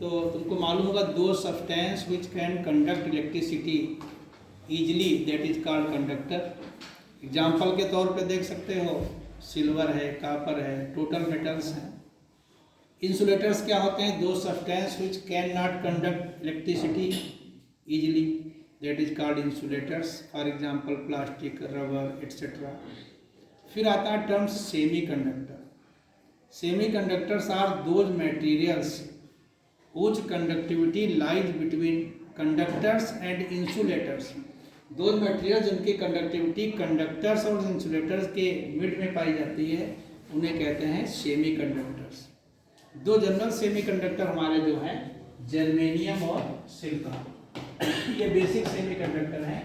तो तुमको मालूम होगा दो substance which can conduct electricity easily, that is called conductor. Example के तौर पे देख सकते हो, सिल्वर है, कॉपर है, टोटल मेटल्स हैं। इंसुलेटर्स क्या होते हैं? Those substance which can not conduct electricity easily, that is called insulators. For example plastic, rubber etcetera. फिर आता है terms semiconductor. Semiconductor are those materials whose conductivity lies between conductors and insulators। दो material जिनकी conductivity conductors और insulators के mid में पाई जाती है उन्हें कहते हैं सेमी कंडक्टर्स। दो जनरल सेमी कंडक्टर हमारे जो हैं जर्मेनियम और सिलिकॉन, ये बेसिक सेमी कंडक्टर हैं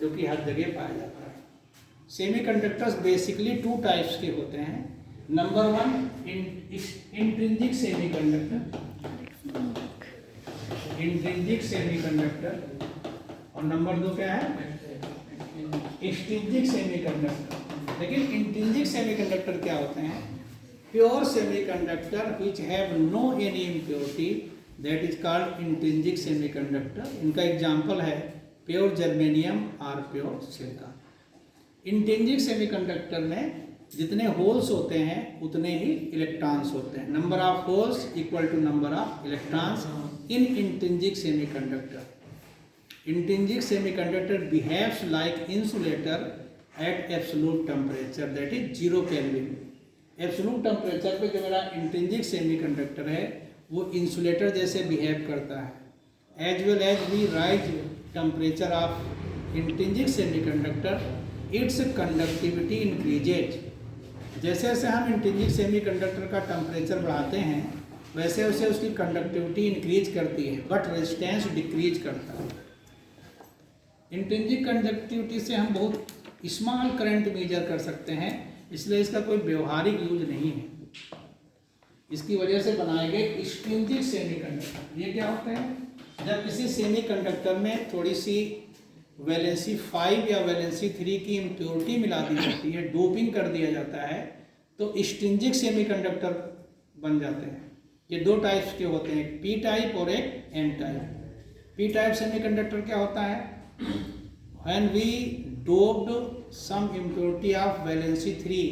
जो कि हर जगह पाया जाता है। Semiconductor basically two types के होते हैं। Number one intrinsic semiconductor, intrinsic semiconductor, और नंबर दो क्या है? Extrinsic semiconductor. लेकिन इंट्रिंसिक सेमी कंडक्टर क्या होते हैं? Pure semiconductor which have no any impurity, that is called intrinsic semiconductor. इनका एग्जाम्पल है प्योर जर्मेनियम और pure silicon. Intrinsic semiconductor में जितने होल्स होते हैं उतने ही इलेक्ट्रॉन्स होते हैं। Number of holes equal to number of electrons in intrinsic semiconductor. Intrinsic semiconductor behaves like insulator at absolute temperature, that is 0 kelvin. Absolute temperature पे जो मेरा इंट्रिंसिक सेमी कंडक्टर है वो इंसुलेटर जैसे behave करता है। As well as we raise temperature of intrinsic semiconductor its conductivity increases. जैसे जैसे हम इंट्रिंसिक सेमी कंडक्टर का टेम्परेचर बढ़ाते हैं वैसे वैसे उसकी कंडक्टिविटी इंक्रीज करती है, बट रेजिस्टेंस डिक्रीज करता है। इंट्रिंसिक कंडक्टिविटी से हम बहुत स्मॉल करंट मेजर कर सकते हैं, इसलिए इसका कोई व्यवहारिक यूज नहीं है। इसकी वजह से बनाए गए एक्सट्रिंसिक सेमी कंडक्टर, ये क्या होते हैं? जब किसी सेमी कंडक्टर में थोड़ी सी वैलेंसी 5 या वैलेंसी 3 की इम्प्योरिटी मिला दी जाती है, डोपिंग कर दिया जाता है, तो एक्सट्रिंसिक सेमी कंडक्टर बन जाते हैं। ये दो टाइप्स के होते हैं, एक पी टाइप और एक N type. P type semiconductor क्या होता है? When we doped some impurity of valency 3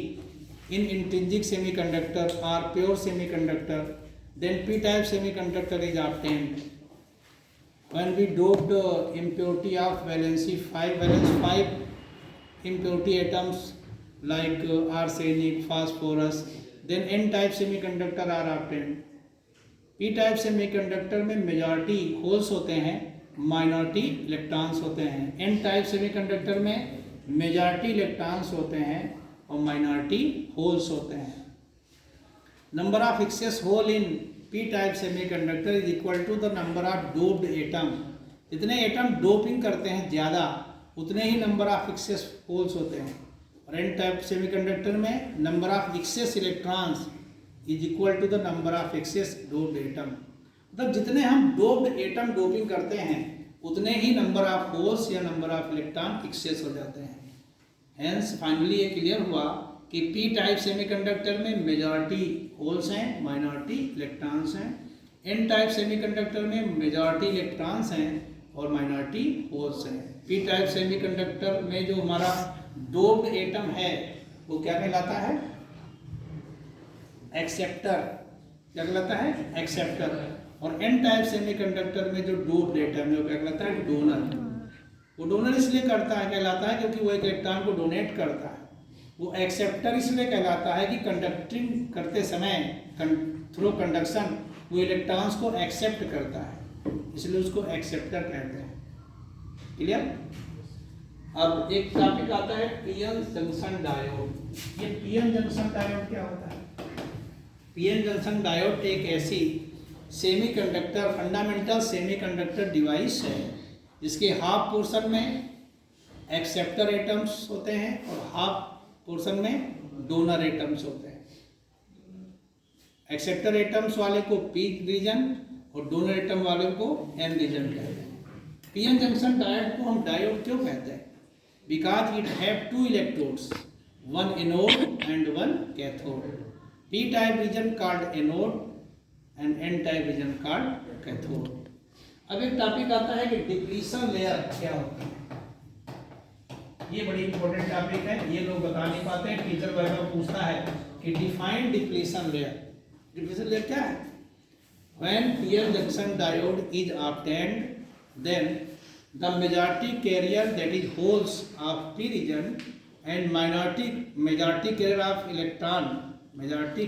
in intrinsic semiconductor or pure semiconductor, then p type semiconductor is obtained. When we doped impurity of valence 5 impurity atoms like arsenic, phosphorus, then n type semiconductor are obtained. p type semiconductor में majority holes होते हैं, minority electrons होते हैं। n type semiconductor में majority electrons होते हैं और minority holes होते हैं। Number of excess hole in P type semiconductor is equal to the number of doped atom. जितने एटम डोपिंग करते हैं ज़्यादा उतने ही नंबर ऑफ एक्सेस होल्स होते हैं। और एन टाइप सेमीकंडक्टर में number of excess electrons is equal to the number of excess doped atom. मतलब जितने हम डोप्ड एटम डोपिंग करते हैं उतने ही नंबर ऑफ होल्स या नंबर ऑफ इलेक्ट्रॉन एक्सेस हो जाते हैं। हेंस फाइनली ये क्लियर हुआ कि पी टाइप सेमीकंडक्टर में मेजॉरिटी होल्स हैं, माइनॉरिटी इलेक्ट्रॉन्स हैं। एन टाइप सेमीकंडक्टर में मेजॉरिटी इलेक्ट्रॉन्स हैं और माइनॉरिटी होल्स हैं। पी टाइप सेमीकंडक्टर में जो हमारा डोप्ड एटम है वो क्या कहलाता है? एक्सेप्टर। क्या कहलाता है? एक्सेप्टर। और एन टाइप सेमीकंडक्टर में जो डोप्ड एटम है वो क्या कहलाता है? डोनर। वो डोनर इसलिए कहलाता है क्योंकि वो एक इलेक्ट्रॉन को डोनेट करता है। वो एक्सेप्टर इसलिए कहलाता है कि कंडक्टिंग करते समय थ्रू कंडक्शन वो इलेक्ट्रॉन्स को एक्सेप्ट करता है, इसलिए उसको एक्सेप्टर कहते हैं। क्लियर? अब एक टॉपिक आता है पीएन जंक्शन डायोड। ये पीएन जंक्शन डायोड क्या होता है? पीएन जंक्शन डायोड एक ऐसी सेमीकंडक्टर फंडामेंटल सेमीकंडक्टर डिवाइस है जिसके हाफ पोर्शन में एक्सेप्टर एटम्स होते हैं और हाफ पोर्शन में डोनर एटम्स होते हैं। एक्सेप्टर एटम्स वाले को पी रीजन और डोनर एटम वाले को एन रीजन कहते हैं। पीएन जंक्शन डायोड को हम डायोड क्यों कहते हैं? Because it have 2 electrodes, 1 anode and 1 cathode. P type region called anode and N type region called cathode. अब एक टॉपिक आता है कि डिप्लीशन लेयर क्या होता है। ये बड़ी इंपॉर्टेंट टॉपिक है, ये लोग बता नहीं पाते हैं। टीचर वगैरह पूछता है कि define depletion layer. Depletion layer क्या है? When PN junction diode is obtained, then the majority carrier that is holes of p region and majority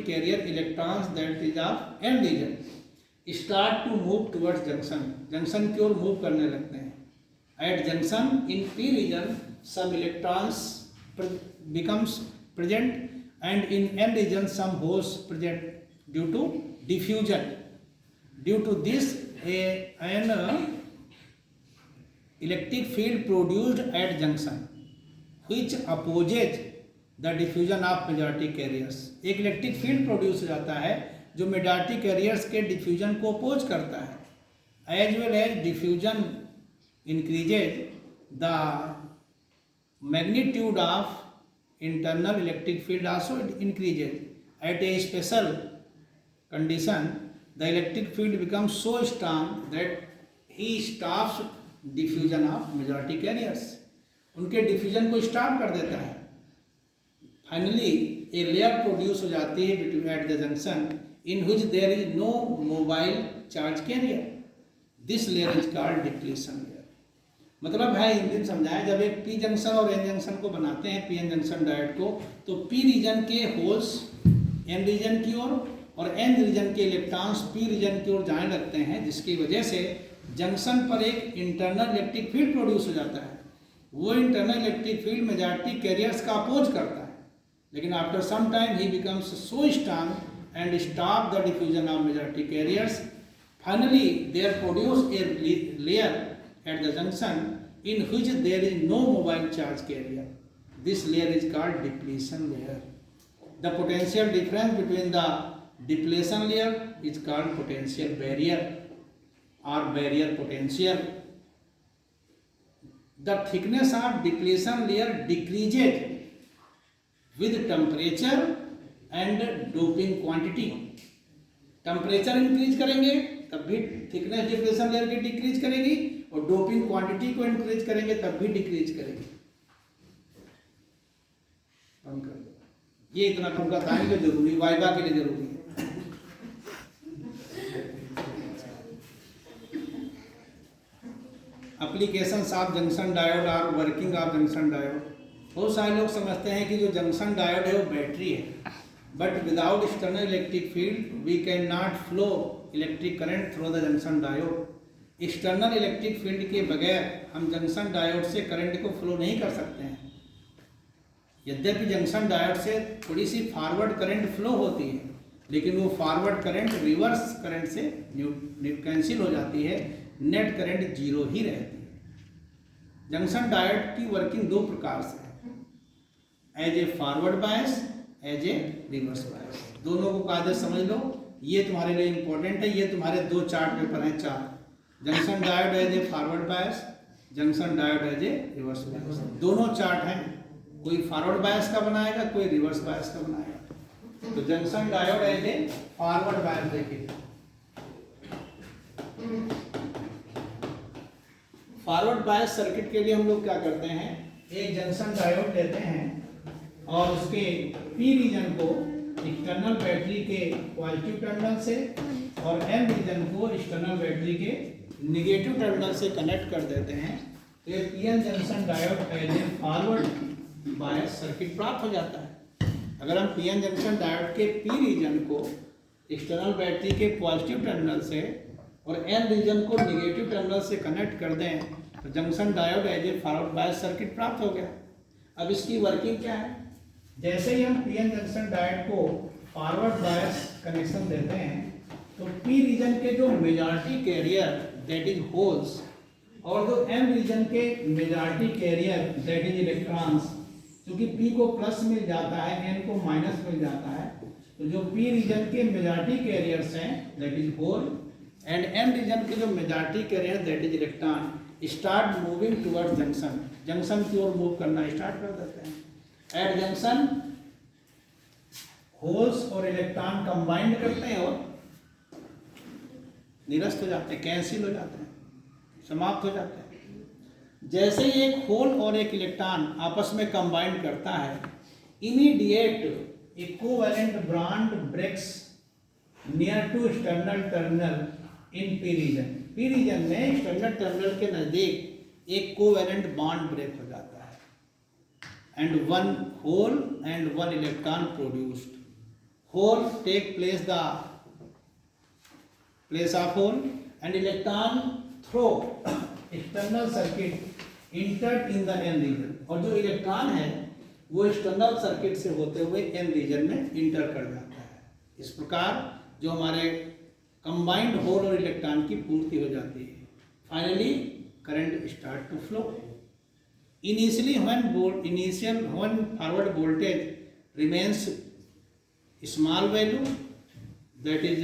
carrier electrons that is of n region start to move towards junction की ओर move करने लगते हैं। At junction in p region some electrons becomes present and in n region some holes present due to diffusion. Due to this an electric field produced at junction which opposes the diffusion of majority carriers. एक electric field produce हो जाता है जो majority carriers के diffusion को oppose करता है। As well as diffusion increases the magnitude of internal electric field also increases. At a special condition, the electric field becomes so strong that he stops diffusion of majority carriers. उनके diffusion को stop कर देता है। Finally a layer produce हो जाती है between at the junction in which there is no mobile charge carrier. This layer is called depletion layer. मतलब है हिंदी में समझाएं, जब एक पी जंक्शन और एन जंक्शन को बनाते हैं, पीएन जंक्शन डायोड को, तो पी रीजन के होल्स एन रीजन की ओर और एन रीजन के इलेक्ट्रॉन्स पी रीजन की ओर जाने लगते हैं, जिसकी वजह से जंक्शन पर एक इंटरनल इलेक्ट्रिक फील्ड प्रोड्यूस हो जाता है। वो internal electric field majority carriers का अपोज करता है, लेकिन after some time he becomes so strong and stop the diffusion of majority carriers. Finally there produce a layer at the junction in which there is no mobile charge carrier. This layer is called depletion layer. The potential difference between the depletion layer is called potential barrier or barrier potential. The thickness of depletion layer decreases with temperature and doping quantity. Temperature increase करेंगे तब भी thickness depletion layer की decrease करेगी, और doping quantity को increase करेंगे तब भी डिक्रीज करेगी। ये इतना तुम बताएंगे जरूरी, वाइवा के लिए जरूरी है। एप्लीकेशंस ऑफ जंक्शन डायोड और वर्किंग ऑफ जंक्शन डायोड। बहुत सारे लोग समझते हैं कि जो जंक्शन डायोड है वो बैटरी है, but without external electric field we cannot flow electric current through the junction diode. External electric field के बगैर हम जंक्शन डायोड से करंट को फ्लो नहीं कर सकते हैं। यद्यपि जंक्शन डायोड से थोड़ी सी फॉरवर्ड करंट फ्लो होती है, लेकिन वो फॉरवर्ड करंट रिवर्स करंट से कैंसिल हो जाती है, नेट करंट जीरो ही रहती है। जंक्शन डायोड की वर्किंग दो प्रकार से है, as a forward bias, as a reverse bias. दोनों को कायदे समझ लो, ये तुम्हारे लिए इंपॉर्टेंट है। ये तुम्हारे दो चार्ट पेपर हैं, चार। Junction diode as a forward bias, junction diode as a reverse bias. दोनों चार्ट हैं, कोई फॉरवर्ड बायस का बनाएगा, कोई रिवर्स बायस का बनाएगा। तो junction diode as a forward bias देखिए। फॉरवर्ड बायस सर्किट के लिए हम लोग क्या करते हैं, एक जंक्शन डायोड लेते हैं और उसके पी रीजन को एक्सटर्नल बैटरी के पॉजिटिव टर्मिनल से और एन रीजन को एक्सटर्नल बैटरी के निगेटिव टर्मिनल से कनेक्ट कर देते हैं। तो ये PN junction diode as a forward bias circuit प्राप्त हो जाता है। अगर हम पीएन जंक्शन डायोड के पी रीजन को एक्सटर्नल बैटरी के पॉजिटिव टर्मिनल से और एन रीजन को निगेटिव टर्मिनल से कनेक्ट कर दें, तो junction diode as a forward bias circuit प्राप्त हो गया। अब इसकी वर्किंग क्या है, जैसे ही हम पीएन जंक्शन डायोड को फॉरवर्ड बायस कनेक्शन देते हैं, तो पी रीजन के जो majority carrier that is holes और जो एन रीजन के majority carrier that is electrons, क्योंकि पी को प्लस मिल जाता है, एन को माइनस मिल जाता है, तो जो पी रीजन के मेजॉरिटी कैरियर्स हैं that is hole and N region के जो majority carrier that is electron start moving towards junction, junction की ओर मूव करना स्टार्ट कर देते हैं। एट जंक्शन होल्स और इलेक्ट्रॉन कंबाइंड करते हैं और निरस्त हो जाते हैं, कैंसिल हो जाते हैं, समाप्त हो जाते हैं। जैसे ही एक होल और एक इलेक्ट्रॉन आपस में कंबाइन करता है, immediate equivalent bond breaks near to external terminal in P region. P region में एक्सटर्नल टर्मिनल के नजदीक एक कोवेलेंट बॉन्ड ब्रेक हो जाता है and one hole and one electron produced. Hole take place of hole and electron through external circuit entered in the N region. और जो electron है वो एक्सटर्नल सर्किट से होते हुए एन रीजन में इंटर कर जाता है। इस प्रकार जो हमारे कंबाइंड होल और इलेक्ट्रॉन की पूर्ति हो जाती है। Finally current start to flow. Initially when forward voltage remains small value that is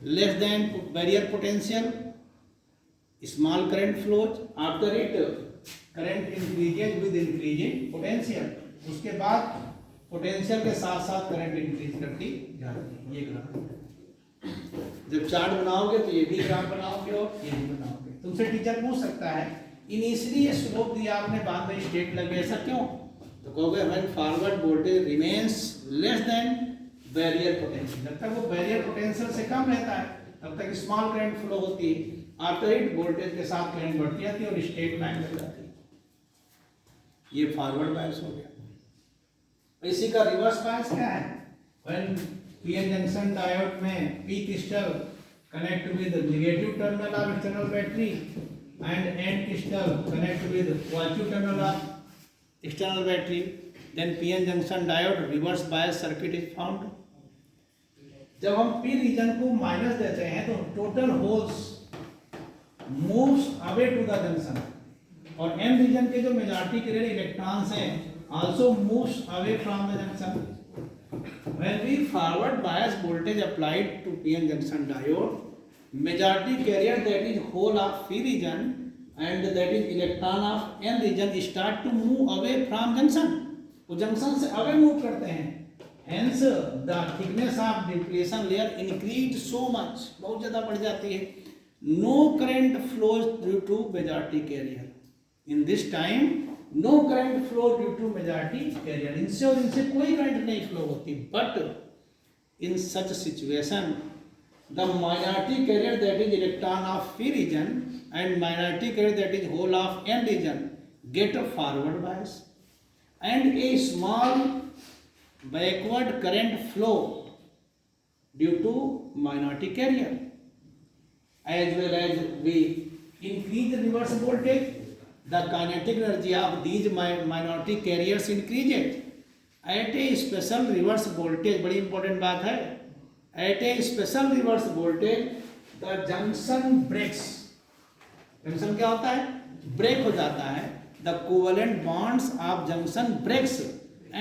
less than barrier potential, small current flows. After it current increases with increasing potential. उसके बाद potential के साथ साथ करंट इंक्रीज करती जाती है। ये graph जब चार्ट बनाओगे तो ये भी ग्राफ बनाओगे और ये भी बनाओगे। तुमसे टीचर पूछ सकता है इनिशियली ये स्लोप दिया आपने, बाद में स्टेट लगे, ऐसा क्यों? तो कहोगे when forward voltage remains less than barrier potential, जब तक वो बैरियर पोटेंशियल से कम रहता है तब तक स्मॉल करंट फ्लो होती है। आफ्टर इट वोल्टेज के साथ करंट बढ़ती जाती है और स्टेट में आने लग जाती है। ये फॉरवर्ड बायस हो गया। इसी का रिवर्स बायस क्या है? व्हेन पीएन जंक्शन डायोड में P crystal connect with negative terminal of external battery and N crystal connect with positive terminal of external battery, then PN junction diode reverse bias circuit is found. जब हम P reason को minus देते हैं तो total holes moves away to the junction, और N region के जो majority के इलेक्ट्रॉन्स हैं also moves away from the junction. When we forward bias voltage applied to PN junction diode, majority carrier that is whole of P region and that is electron of N region start to move away from junction. वो junction से away move करते हैं। Hence the thickness of depletion layer increased so much, बहुत ज़्यादा बढ़ जाती है। No current flows due to majority carrier. In this time no current flow due to majority carrier. इनसे और इनसे कोई करंट नहीं फ्लो होती। But in such situation the minority carrier that is electron of P region and minority carrier that is whole of N region get a forward bias and a small backward current flow due to minority carrier. As well as we increase the reverse voltage, the kinetic energy of these minority carriers increases at a special reverse voltage. बड़ी important बात है। At a special reverse voltage the junction breaks. junction क्या होता है? Break हो जाता है। The covalent bonds of junction breaks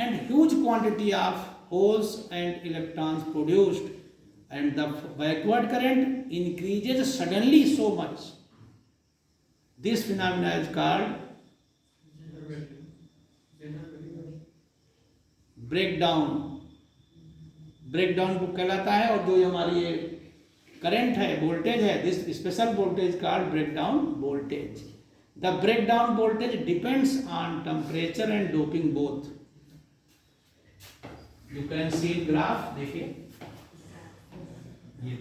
and huge quantity of holes and electrons produced and the backward current increases suddenly so much. This phenomena is called breakdown. breakdown book कहलाता है। और जो हमारी ये करंट है, वोल्टेज है, this special voltage called breakdown voltage. The breakdown voltage depends on temperature and doping both. You can see graph, देखिए ये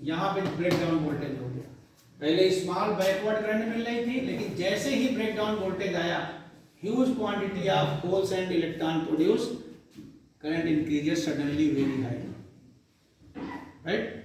यहाँ पे ब्रेकडाउन वोल्टेज हो गया। पहले स्मॉल बैकवर्ड करंट मिल रही थी, लेकिन जैसे ही ब्रेकडाउन वोल्टेज आया huge quantity of holes and electron produce, current increases suddenly very high, right.